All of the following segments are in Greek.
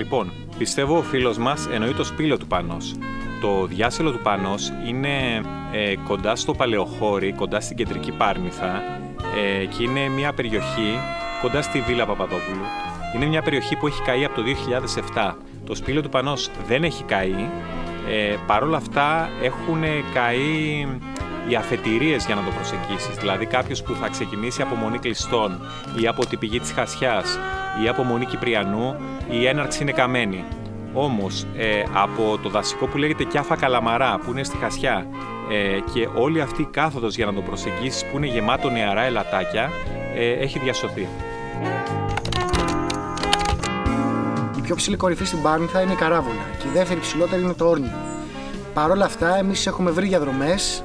Λοιπόν, πιστεύω ο φίλος μας εννοεί το σπήλαιο του Πανός. Το διάσελο του Πανός είναι κοντά στο Παλαιοχώρι, κοντά στην κεντρική Πάρνηθα και είναι μια περιοχή κοντά στη Βίλα Παπαδόπουλου. Είναι μια περιοχή που έχει καεί από το 2007. Το σπήλαιο του Πανός δεν έχει καεί, παρόλα αυτά έχουν καεί οι αφετηρίες για να το προσεγγίσεις. Δηλαδή κάποιος που θα ξεκινήσει από Μονή Κλειστών ή από την πηγή της Χασιάς ή από Μονή Κυπριανού, η έναρξη είναι καμένη. Όμως από το δασικό που λέγεται Κιάφα Καλαμαρά που είναι στη Χασιά και όλη αυτή η κάθοδος για να το προσεγγίσεις που είναι γεμάτο νεαρά ελατάκια έχει διασωθεί. Η πιο ψηλή κορυφή στην Πάρνηθα είναι η Καράβολα και η δεύτερη ψηλότερη είναι το Όρνιο. Παρ' όλα αυτά εμείς έχουμε βρει διαδρομές,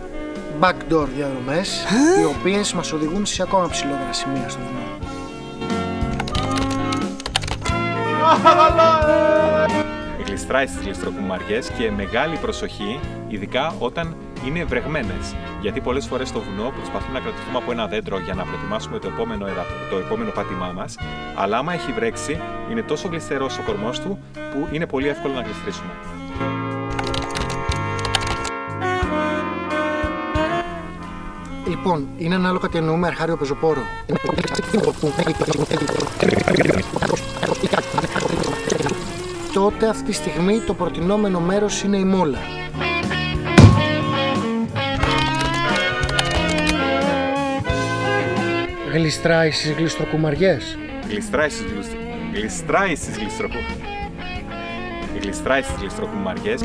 backdoor διαδρομές, οι οποίες μας οδηγούν σε ακόμα ψηλότερα σημεία στο βουνό. Γλιστράει στις γλιστροκουμαριές και μεγάλη προσοχή, ειδικά όταν είναι βρεγμένες. Γιατί πολλές φορές στο βουνό προσπαθούμε να κρατηθούμε από ένα δέντρο για να προετοιμάσουμε το επόμενο πάτημά μας, αλλά άμα έχει βρέξει, είναι τόσο γλιστερός ο κορμός του που είναι πολύ εύκολο να γλιστρήσουμε. Λοιπόν, είναι ανάλογα τι εννοούμε αρχάριο πεζοπόρο. Τότε αυτή τη στιγμή το προτινόμενο μέρος είναι η Μόλα. Γλιστράει στις γλιστροκουμαριές. Γλιστράει στις γλιστροκουμαριές.